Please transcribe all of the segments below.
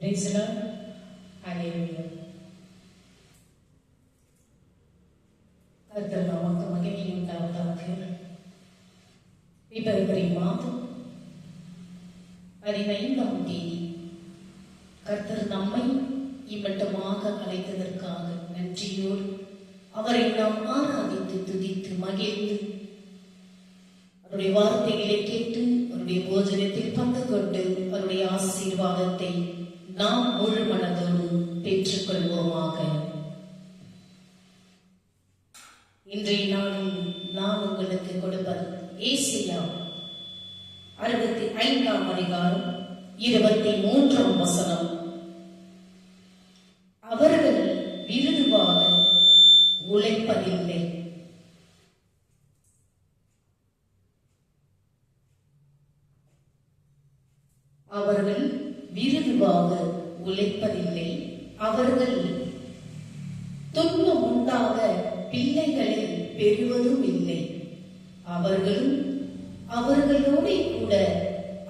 Praise the Lord. Hallelujah. கர்த்தர் நமக்கு மகிமை உண்டாவதாக. பிப்ரவரி மாதம் 15ஆம் தேதி கர்த்தர் நம்மை இம்மட்டமாக அழைத்ததற்காக நன்றியோடு அவரை நாம் ஆராதித்து துதித்து மகிழ்ந்து அவருடைய வார்த்தைகளை கேட்டு அவருடைய போஜனத்தில் பங்கு கொண்டு அவருடைய ஆசீர்வாதத்தை நாம் முழு மனதோடு பெற்றுக் கொள்வோமாக. இன்றைய நாளில் நான் உங்களுக்கு கொடுப்பது ஏசாயா 65ஆம் அதிகாரம் 23ஆம் வசனம். அவர்கள் விருதுவாக உழைப்பதில்லை, அவர்கள் விருதுவாக உழைப்பதில்லை, அவர்கள் துன்பம் உண்டாக பிள்ளைகளை பெறுவதும் இல்லை, அவர்களும் அவர்களோடு கூட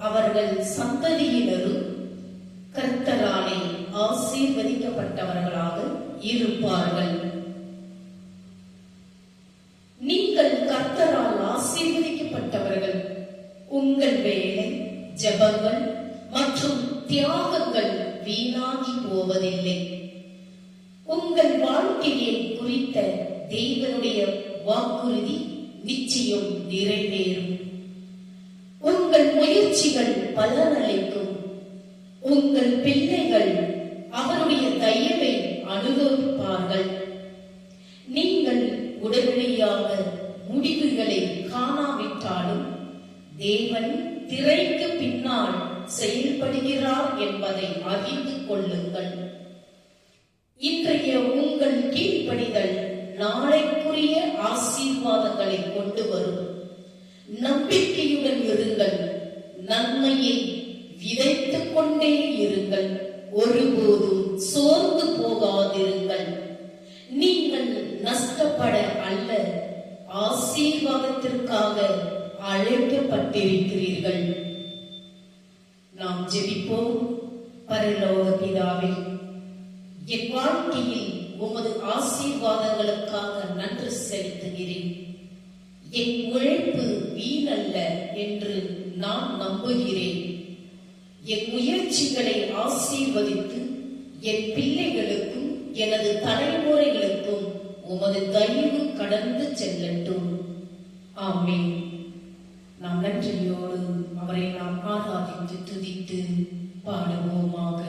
அவர்கள் சந்ததியினரும் கர்த்தராலே ஆசீர்வதிக்கப்பட்டவர்களாக இருப்பார்கள். நீங்கள் கர்த்தரால் ஆசீர்வதிக்கப்பட்டவர்கள். உங்கள் வேலை, ஜெபங்கள் மற்றும் தியாகங்கள் வீணாகி போவதில்லை. உங்கள் வாழ்க்கையை குறித்த தேவனுடைய வாக்குறுதி நிச்சயம் நிறைவேறும். உங்கள் முயற்சிகள் பலனளிக்கும். உங்கள் பிள்ளைகள் அவருடைய தயவை அனுபவிப்பார்கள். நீங்கள் உடனடியாக முடிவுகளை காணாவிட்டாலும் தேவன் திரைக்கு பின்னால் செயல்படுகிறார் என்பதை அறிந்து கொள்ளுங்கள். இன்றைய உங்கள் கீழ்ப்படிதல் நாளைக்குரிய ஆசீர்வாதங்களை கொண்டு வரும். நம்பிக்கையுடன் இருங்கள். நன்மையை விதைத்துக் கொண்டே இருங்கள். ஒருபோதும் சோர்ந்து போகாதிருங்கள். நீங்கள் நஷ்டப்பட அல்ல, ஆசீர்வாதத்திற்காக அழைக்கப்பட்டிருக்கிறீர்கள். நாம் ஜெபிப்போம். பரலோக பிதாவே, என் வாழ்க்கையில் உமது ஆசீர்வாதங்களுக்காக நன்றி செலுத்துகிறேன். என் உழைப்பு வீணல்ல என்று நான் நம்புகிறேன். என் முயற்சிகளை ஆசீர்வதித்து என் பிள்ளைகளுக்கும் எனது தலைமுறைகளுக்கும் உமது தயவு கடந்து செல்லட்டும். ஆமென். நாம் நன்றியோடு அவரை நாம் ஆராதித்து துதித்து பாடுவோமாக.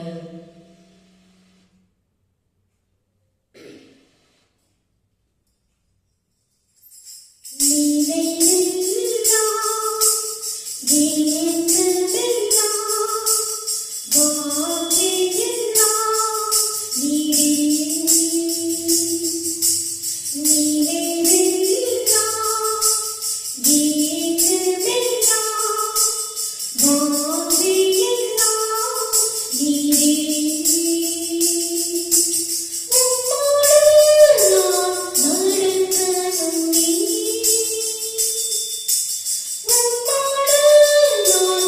No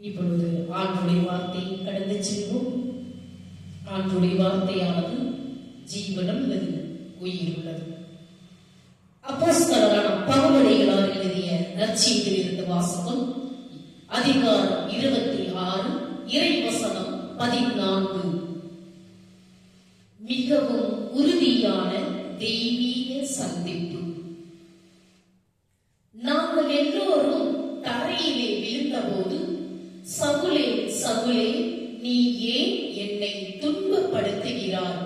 இப்பொழுது ஆண்டுடைய வார்த்தையை கடந்து செல்வோம். ஆண்டுடைய வார்த்தையானது ஜீவனம் உள்ளது, உயிர் உள்ளது. அப்போஸ்தலரான பவுலடிகளார் எழுதிய நற்செய்தியில் இருந்து வாசகம், அதிகாரம் 26, இறைவசனம் 14. மிகவும் உறுதியான தெய்வீக சந்திப்பு. நாங்கள் எல்லோரும் தரையிலே விழுந்தபோது, சவுலே சவுலே, நீ ஏன் என்னை துன்பப்படுத்துகிறாய்?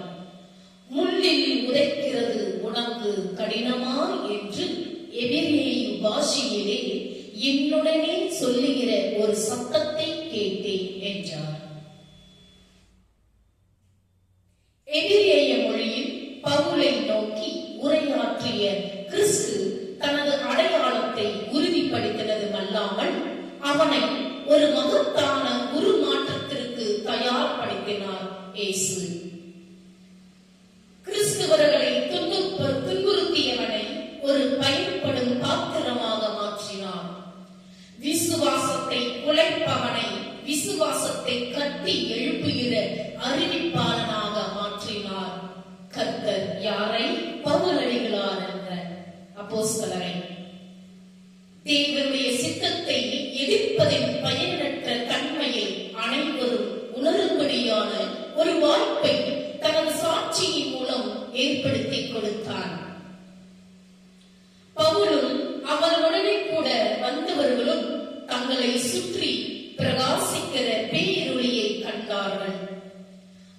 முள்ளில் உதைக்கிறது உனக்கு கடினமா என்று எபிரேய பாஷையிலே என்னுடனே சொல்லுகிற ஒரு சத்தத்தை கேட்டேன் என்றார். எபிரேய மொழியில் பவுலை நோக்கி உரையாற்றிய கிறிஸ்து தனது அடையாளத்தை உறுதிப்படுத்தினது அல்லாமல் அவனை ஒரு மகத்தான உருமாற்றத்திற்கு தயார்படுத்தினார் இயேசு. கிறிஸ்துவர்களை துன்புறுத்தியவனை ஒரு பயன்படும் பாத்திரமாக மாற்றினார். விசுவாசத்தை குலைப்பவனை விசுவாசத்தை கட்டி எழுப்புகிற அறிவிப்பாளனாக மாற்றினார். கர்த்தர் யாரை? பவுலடிகளார் என்ற அப்போஸ்தலரை. தேவனுடைய சித்தத்தை எதிர்ப்பதின் பயனற்ற தன்மையை அனைவரும் உணரும்படியான ஒரு வாய்ப்பை தனது சாட்சியின் மூலம் ஏற்படுத்தி கொடுத்தார். பவுலும் அவர்களுடனே கூட வந்தவர்களும் தங்களை சுற்றி பிரகாசிக்கிற பேரொளியை கண்டார்கள்.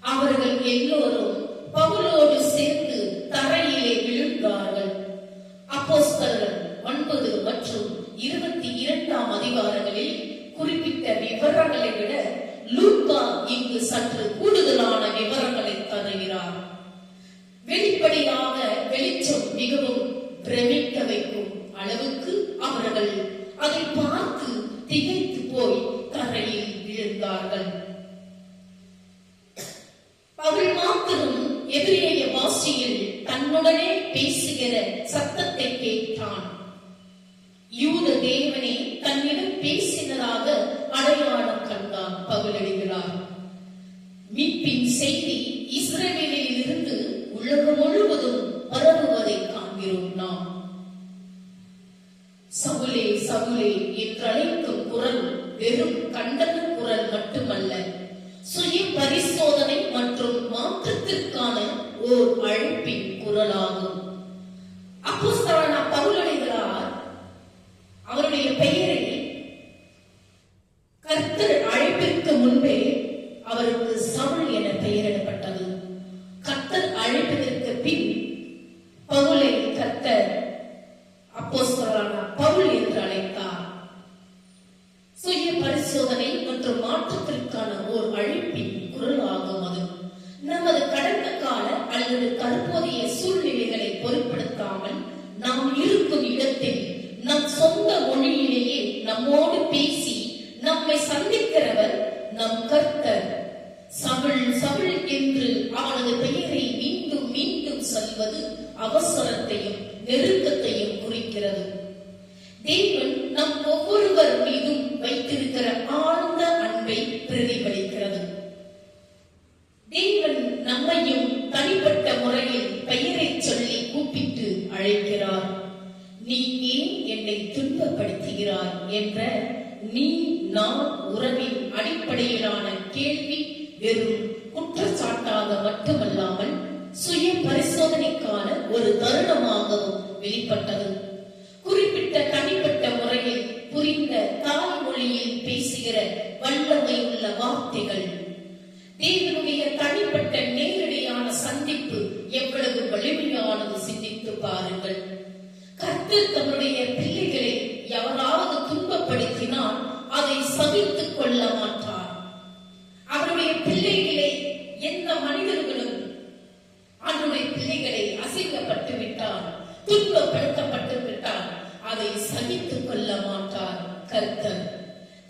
அவர்கள் எல்லோரும் பவுலோடு சேர்ந்து தரையிலே விழுந்தார்கள். அப்போஸ்தலர் 9 மற்றும் 22 அதிகாரங்களில் குறிப்பிட்ட விவரங்களை விட லூக்கா இங்கு சற்று கூடுதலான விவரங்களை தருகிறார். வெளிப்படையாக வெளிச்சம் மிகவும் பிரமிக்க வைக்கும் அளவுக்கு அவர்கள் அதை பார்த்து திகைத்து போய் தரையில் விழுந்தார்கள். அவள் மாத்திரம் எபிரேய பாஷையில் தன்னுடனே பேசுகிற சத்தத்தை கேட்டான். யூத தேவனே தன்னிடம் பேசினதாக அடையாளம் கண்டான் பவுலடிகளார். மீட்பின் செய்தி இஸ்ரவேலில் இருந்து உலகம் முழுவதும் பரவுவதை காண்கிறோம் நாம். சவுலே சவுலே என்றழைக்கும் குரல் வெறும் கண்டன குரல் மட்டுமல்ல, சுய பரிசோதனை மற்றும் மாற்றத்திற்கான ஓர் அழைப்பின் குரலாகும். அப்போஸ்தலனான பவுலடிகளார் என்று அழைத்தார். சுய பரிசோதனை மற்றும் மாற்றத்திற்கான ஓர் அழைப்பின் குரலாகும் அது. நமது கடந்த கால அல்லது தற்போதைய சூழ்நிலைகளை பொருட்படுத்தாமல் நாம் இருக்கும் இடத்தில் நம் சொந்த மொழியிலேயே நம்மோடு பேசி நம்மை சந்திக்கிறவர் நம் கர்த்தர். சவுல் சவுல் என்று அவனது பெயரை மீண்டும் மீண்டும் சொல்வது அவசரத்தையும் நெருக்கத்தையும் குறிக்கிறது. தேவன் நம் ஒவ்வொருவர் மீதும் வைத்திருக்கிற ஆழ்ந்த அன்பை பிரதிபலிக்கிறது. தேவன் நம்மையும் தனிப்பட்ட முறையில் பெயரை சொல்லி கூப்பிட்டு அழைக்கிறார். நீ ஏன் என்னை துன்பப்படுத்துகிறாய் என்ற நீ நான் உறவின் அடிப்படையிலான கேள்வி வெறும் குற்றச்சாட்டாக மட்டுமல்லாமல் சுய பரிசோதனைக்கான ஒரு தருணமாகவும் வெளிப்பட்டது. குறிப்பிட்ட தனிப்பட்ட முறையில் புரிந்த தாய்மொழியில் பேசுகிற வல்லமை உள்ள வார்த்தைகள். தேவனுடைய தனிப்பட்ட நேரடியான சந்திப்பு எவ்வளவு வலிமையானது சிந்தித்து பாருங்கள். கர்த்தர் தன்னுடைய பிள்ளைகளை யாராவது துன்பப்படுத்தினால் அதை சகித்துக் கொள்ள மாட்டார். அவருடைய பிள்ளைகளை எந்த மனிதர்களும் அவருடைய பிள்ளைகளை அசிங்கப்பட்டு விட்டார், துன்பப்படுத்தப்பட்டு விட்டார், அதை சகித்துக் கொள்ள மாட்டார். கர்த்தர்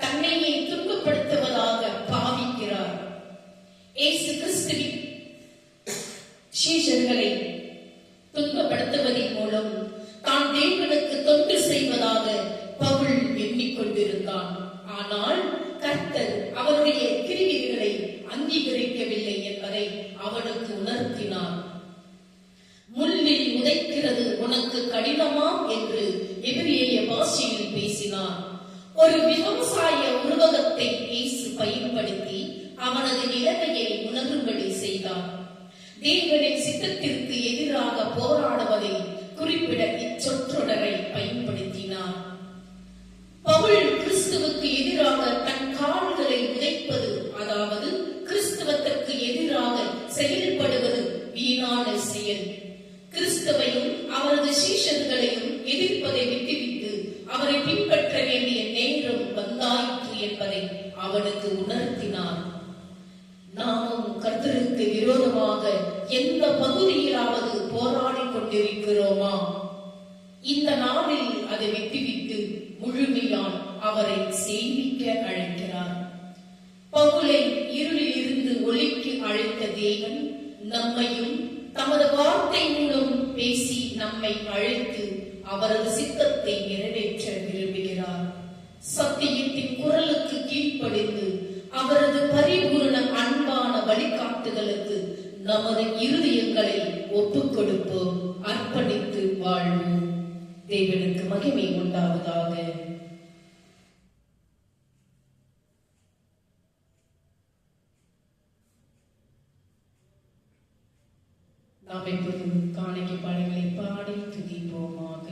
தன்னையே துன்பப்படுத்துவதாக பாவிக்கிறார். இயேசு கிறிஸ்துவின் சீஷர்களை துன்பப்படுத்துவதன் மூலம் தான் தேவனுக்கு தொண்டு செய்வதாக பவுல் எண்ணிக்கொண்டிருந்தான். ஆனால் கர்த்தர் அவருடைய கிரிகைகளை அங்கீகரிக்கவில்லை என்பதை அவனுக்கு உணர்த்தினார். முள்ளில் உதைக்கிறது உனக்கு கடினமா என்று எபிரேய பாஷையில் பேசினார். ஒரு விவசாய உருவகத்தை இயேசு பயன்படுத்தி அவனது நிலைமையை உணரும்படி செய்தார். தேவனின் சித்தத்திற்கு எதிராக போராடுவதை குறிப்பிட இச்சொற்றொடரை பயன்படுத்தினார். பவுல் கிறிஸ்துவுக்கு எதிராக தன் கால்களை உதைப்பது, அதாவது கிறிஸ்தவத்திற்கு எதிராக செயல்படுவது வீணான செயல். கிறிஸ்தவையும் அவரது சீஷர்களையும் எதிர்ப்பதை விட்டுவிட்டு அவரை பின்பற்ற வேண்டிய நேரம் வந்தாயிற்று என்பதை அவனுக்கு உணர்த்தினார். நாமும் கர்த்தருக்கு விரோதமாக எந்த பகுதியிலாவது போராடி கொண்டிருக்கிறோமா? இந்த நாளில் அதை விட்டுவிட்டு முழுமையால் அவரை சேவிக்க அழைக்கிறார். பவுலை இருளில் இருந்து ஒளிக்கு அழைத்த தேவன் நம்மையும் தமது வார்த்தை மூலம் பேசி நம்மை அழைத்து அவரது சித்தத்தை நிறைவேற்ற விரும்புகிறார். சத்தியத்தின் குரலுக்கு கீழ்ப்படிந்து அவரது பரிபூரண அன்பான வழிகாட்டுதலுக்கு நமது இருதயங்களை ஒப்புக் கொடுப்போம், அர்ப்பணித்து வாழ்வோம். தேவனுக்கு மகிமை உண்டாவதாக. நாம் இப்போது காணிக்கை பாடல்களை பாடி துதிப்போமாக.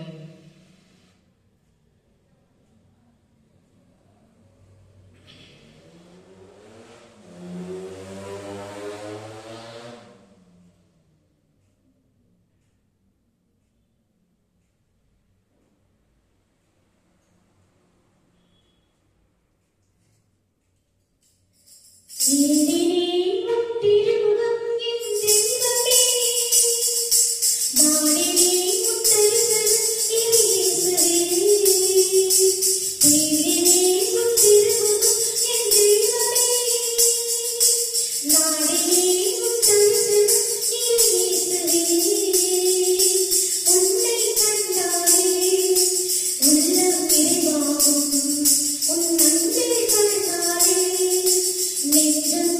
உன் நன்றியை கண்டாலே நெஞ்சம்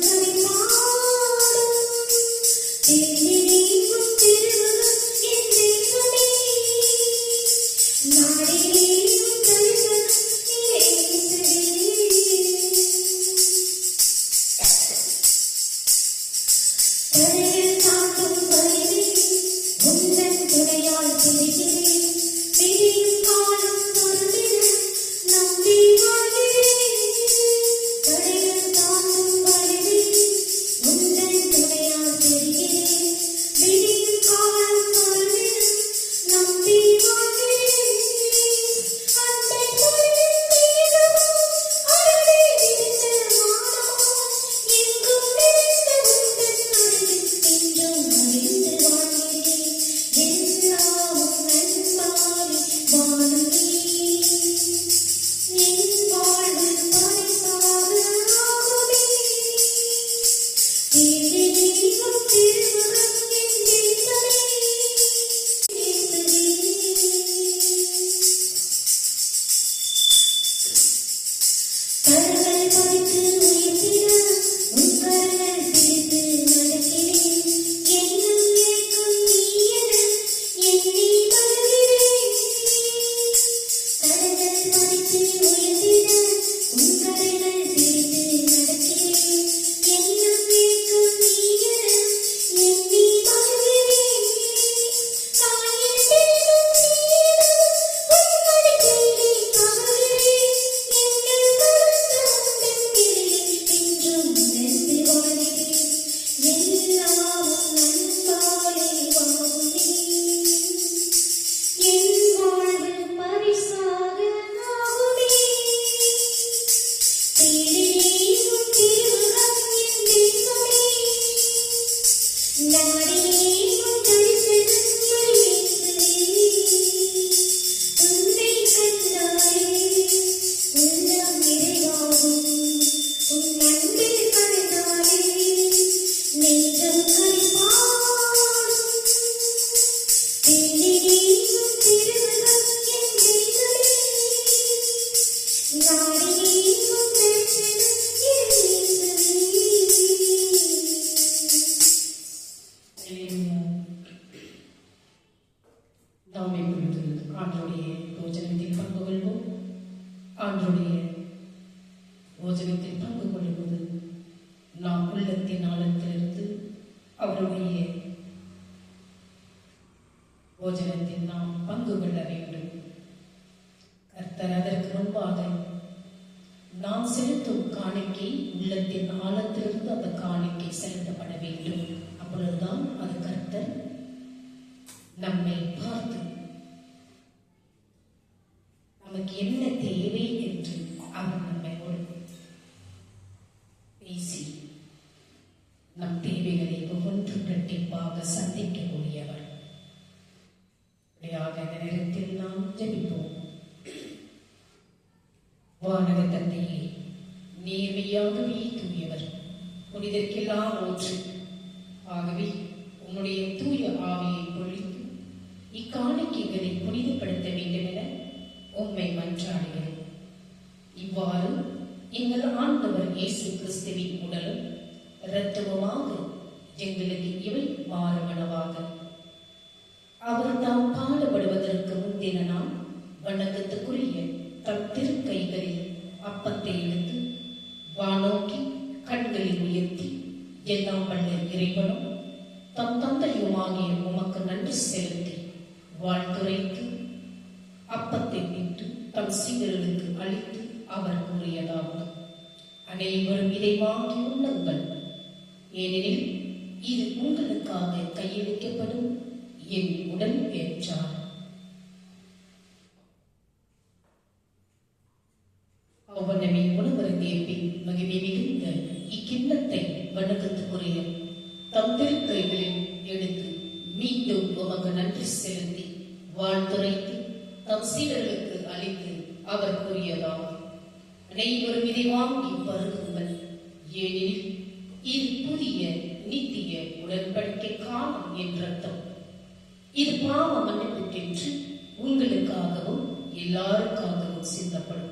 கரங்கள் பதித்து உயிர்த்திட உன் கரங்கள் பிடித்து நடக்கிறேன். என்னும் ஏக்கம் நீ என எண்ணி மகிழ்கிறேன். கரங்கள் பதித்து உயிர்த்திட உன் கரங்கள் பிடித்து நடக்கிறேன். என்னும் ஏக்கம் நீ என எண்ணி மகிழ்கிறேன். காயில் செல்லும் சீரும் உன்மடி தேடி கவர்கிறேன். எங்கள் கருத்தமுடன் என்றும் நினைந்து வாழ்கிறேன். எல்லாம் நன்பாலே வாழுகிறேன். என் வாழ்வு பரிசாக ஆகுமே. தேடினேன் உன் திருமுகம் என் தெய்வமே. நாடினேன் உன் தரிசனம் இயேசுவே. உன்னை கண்டாலே உள்ளம் நிறைவாகும். உன் அன்பில் கண்டாலே நெஞ்சம் களிப்பாடும். தேடினேன் உன் திருமுகம் என் தெய்வமே. நாடினேன் உன் தரிசனம் இயேசுவே. நாம் இப்பொழுது ஆண்டவருடைய போஜனத்தில் பங்கு கொள்வோம். ஆண்டவருடைய போஜனத்தில் பங்கு கொள்வது நாம் உள்ளத்தின் ஆழத்திலிருந்து அவருடைய போஜனத்தில் நாம் பங்கு கொள்ள வேண்டும். கர்த்தர் அதற்கு முன்பாக நாம் செலுத்தும் காணிக்கை உள்ளத்தின் ஆழத்திலிருந்து அந்த காணிக்கை செலுத்தப்பட வேண்டும். அப்பொழுதுதான் அது கர்த்தர் நம்மை பார்த்து நமக்கு என்ன தேவை என்று அவர் நம்மோடு பேசி நம் தேவைகளை ஒவ்வொன்று இரட்டிப்பாக சந்திக்கக்கூடியவர். இந்த நேரத்தில் நாம் ஜெபிப்போம். வானக தந்தையே, நேர்மையாகவே தூயவர், புனிதற்கெல்லாம் ஊற்று. ஆகவே உன்னுடைய தூய ஆவியை பொழித்து இக்காணிக்கைகளை புனிதப்படுத்த வேண்டும் என உம்மை மன்றாடுகிறேன். இவ்வாறு எங்கள் ஆண்டவர் இயேசு கிறிஸ்துவின் உடலும் இரத்தமுமாக எங்களுக்கு இவை மாறுவனவாக. அவர் தாம் பாடுபடுவதற்கு முந்தின நாள் வணக்கத்துக்குரிய தம் திருக்கைகளில் அப்பத்தை எடுத்து வானோக்கி கண்களில் உயர்த்தி, எல்லாம் வல்ல இறைவனும் தம் தந்தையுமாகிய உமக்கு நன்றி செலுத்தி வாழ்த்துரைத்து அப்பத்தை விட்டு தம் சீடர்களுக்கு அளித்து அவர் கூறியதாவது: அனைவரும் இதை வாங்கி உண்ணுங்கள், ஏனெனில் இது உங்களுக்காக கையளிக்கப்படும் என் உடல் என்றார். அவ்வண்ணமே உணவருந்திய பின் மகிமை மிகுந்த இக்கிண்ணத்தை வணக்கத்துக்குரிய தம் திருக்கைகளில் எடுத்து மீண்டும் உமக்கு நன்றி செலுத்தி வாழ்த்துரைத்து தம் சீடர்களுக்கு அளித்து அவர் கூறியதாவது: அனைவரும் இதை வாங்கி பருகுங்கள், ஏனெனில் இது புதிய நித்திய உடன்படிக்கை காலம் என் ரத்தம். இது பாவ மன்னிப்புக்கென்று உங்களுக்காகவும் எல்லாருக்காகவும் சிந்தப்படும்.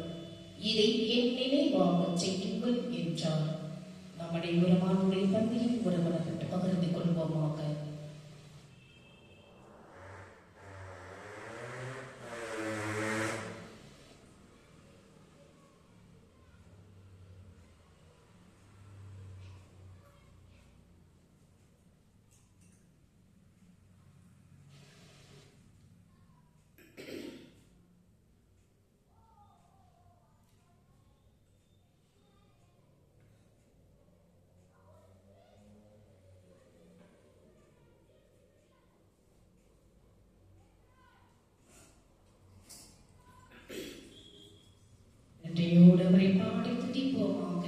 இதை என் நினைவாக செய்யுங்கள் என்றார். நம் அனைவருமானுடைய பந்தியில் ஒருவனப்பட்டு பகிர்ந்து கொள்வோமாக. நன்றியோடு அவரை பாடி துதிப்போமாக.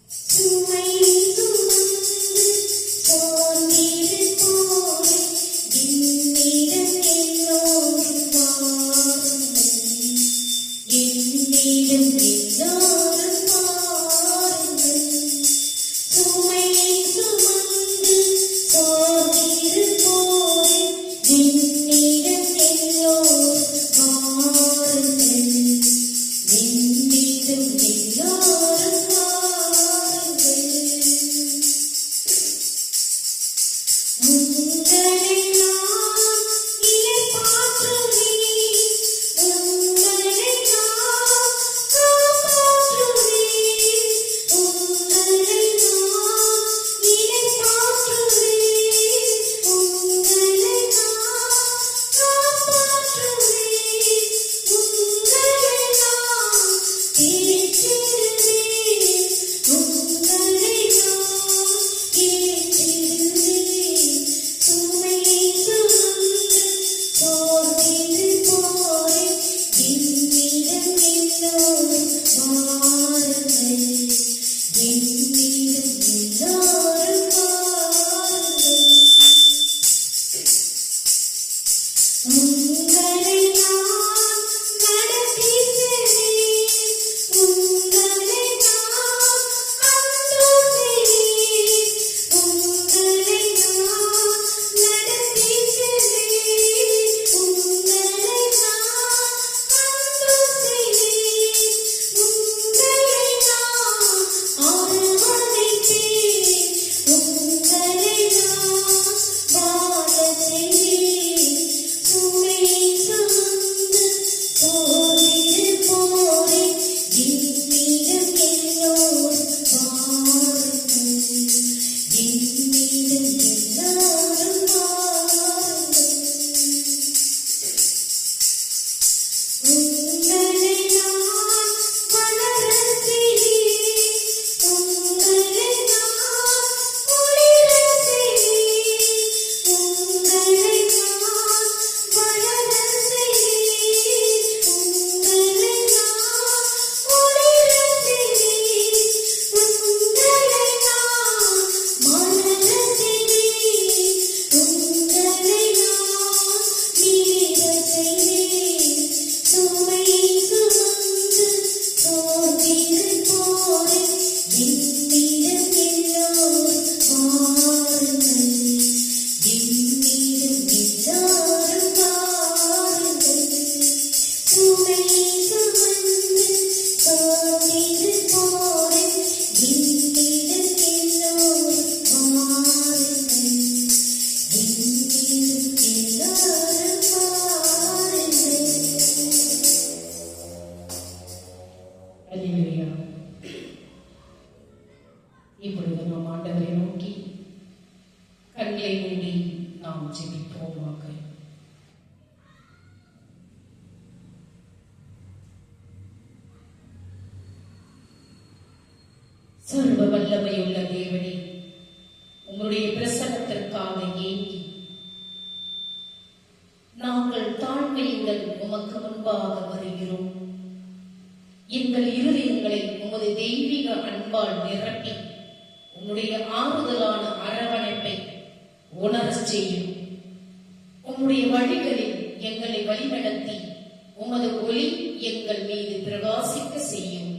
சுமை சுமந்து சோர்ந்திருப்போரே, என்னிடம் எல்லோரும் வாருங்கள். என்னிடம் எல்லோரும் வாருங்கள். சுமை சுமந்து சோர்ந்திருப்போரே, உங்களை நான் நடத்தி செல்வேன். உங்களை நான் அன்பு செய்வேன். உங்களை நான் நடத்தி செல்வேன். உங்களை நான் அன்பு செய்வேன். உங்களை நான் அரவணைப்பேன். உங்களை நான் வாழச் செய்வேன். சுமை சுமந்து சோர்ந்திருப்போரே, என்னிடம் எல்லோரும் வாருங்கள். என்னிடம் எல்லாரும் வாருங்கள். உங்களை நான் வளரச் செய்வேன். உங்களை நான் ஒளிரச் செய்வேன். உங்களை நான் வளரச் செய்வேன். உங்களை நான் ஒளிரச் செய்வேன். உங்களை நான் மலரச் செய்வேன். உங்களை நான் மிளிரச் செய்வேன். சுமை சுமந்து சோர்ந்திருப்போரே, என்னிடம் எல்லோரும் வாருங்கள். என்னிடம் எல்லாரும் வாருங்கள். சுமை சுமந்து சோர்ந்திருப்போரே, என்னிடம் எல்லோரும் வாருங்கள். என்னிடம் எல்லாரும் வாருங்கள். அல்லேலூயா. இப்பொழுது நாம் ஆண்டவரை நோக்கி கண்களை மூடி நாம் ஜெபிப்போமாக. சர்வ வல்லமையுள்ள தேவனே, உங்களுடைய பிரசன்னத்திற்காக ஏங்கி நாங்கள் தாழ்மையுடன் உமக்கு முன்பாக வருகிறோம். எங்கள் இருதயங்களை உமது தெய்வீக அன்பால் நிரப்பி உம்முடைய ஆறுதலான அரவணைப்பை உணரச் செய்யும். உம்முடைய வழிகளில் எங்களை வழிநடத்தி உமது ஒளி எங்கள் மீது பிரகாசிக்க செய்யும்.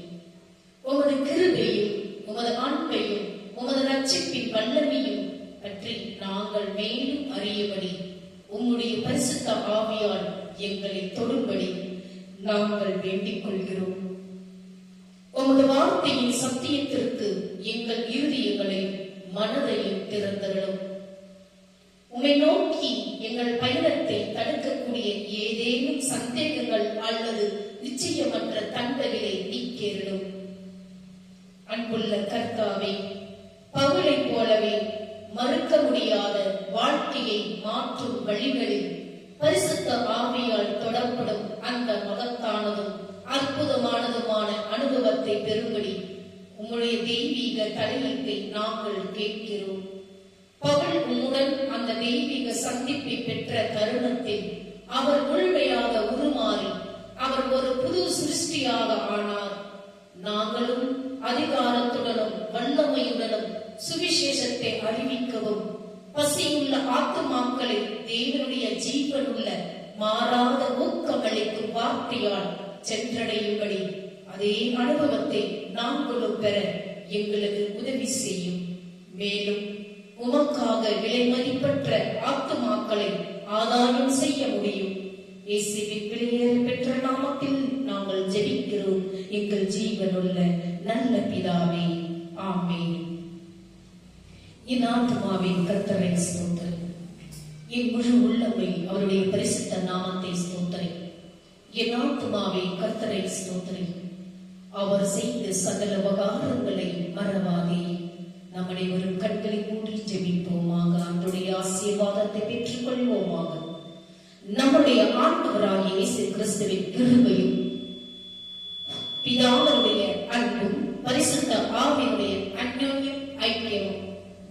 உமது கிருபையும் உமது அன்பையும் உமது ரட்சிப்பின் வல்லமையும் பற்றி நாங்கள் மேலும் அறியபடி உம்முடைய பரிசுத்த ஆவியால் எங்களை தொடும்படி நாங்கள் வேண்டிக் கொள்கிறோம். உமது வார்த்தையின் சத்தியத்திற்கு எங்கள் இருதயங்களையும் மனதையும் திறந்தருளும். உம்மை நோக்கி எங்கள் பயணத்தை தடுக்கக்கூடிய ஏதேனும் சந்தேகங்கள் அல்லது நிச்சயமற்ற தன்மைகளை நீக்கிடும். அன்புள்ள கர்த்தாவே, பவுலைப் போலவே மறுக்க முடியாத வாழ்க்கையை மாற்றும் வழிகளில் பரிசுத்த ஆவியால் தொடரப்படும் அந்த மகத்தானதும் அற்புதமானதுமான அனுபவத்தை பெறும்படி உம்முடைய தெய்வீக தலையீட்டை நாங்கள் கேட்கிறோம். பவுல் உம்முடன் அந்த தெய்வீக சந்திப்பை பெற்ற தருணத்தில் அவர் முழுமையாக உருமாறி அவர் ஒரு புது சிருஷ்டியாக ஆனார். நாங்களும் அதிகாரத்துடனும் வல்லமையுடனும் சுவிசேஷத்தை அறிவிக்கவும் பசியுள்ள ஆத்துமாக்களை தேவனுடைய ஜீவனுள்ள மாறாத ஊக்கமளிக்கும் வார்த்தையால் சென்றடையும்படி அதே அனுபவத்தை நாங்களும் பெற எங்களுக்கு உதவி செய்யும். மேலும் உமக்காக விலை மதிப்பற்ற ஆத்துமாக்களை ஆதாயம் செய்ய முடியும். இயேசுவின் விலையேற பெற்ற நாமத்தில் நாங்கள் ஜெபிக்கிறோம் எங்கள் ஜீவனுள்ள நல்ல பிதாவே, ஆமென். என் ஆத்துமாவின் கர்த்தரை ஸ்தோத்திரி, என் முழு உள்ளமை அவருடைய பரிசுத்த நாமத்தை ஸ்தோத்திரி. என் ஆத்துமாவை கர்த்தரை ஸ்தோத்திரி, அவர் செய்த சகல உபகாரங்களை மறவாதே. நம்முடைய ஒரு கண்களை மூடி ஜெபிப்போமாக. அவருடைய ஆசீர்வாதத்தை பெற்றுக் கொள்வோமாக. நம்முடைய ஆண்டவராகிய இயேசு கிறிஸ்துவின் கிருபையும் பிதாவுடைய அன்பும் பரிசுத்த ஆவியுடைய அந்யோன்யம் ஐக்கியமும்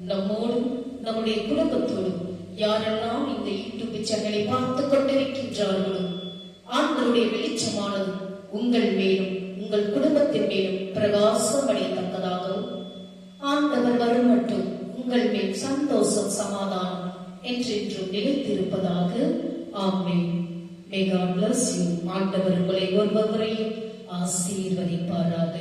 நம்மோடும் நம்முடைய குடும்பத்தோடும் யாரெல்லாம் இந்த யூடியூப் சேனலை பார்த்துக் கொண்டிருக்கின்றார்களோ ஆண்டவருடைய வெளிச்சமானது உங்கள் மேலும் உங்கள் குடும்பத்தின் மேலும் பிரகாசம் அடையத்தக்கதாகவும் ஆண்டவர் வரும் மட்டும் உங்கள் மேல் சந்தோஷம் சமாதானம் என்றென்றும் நிலைத்திருப்பதாக. ஆமென். May God bless you. ஆண்டவர் உங்களை ஒருவரையும் ஆசீர்வதிப்பாராக.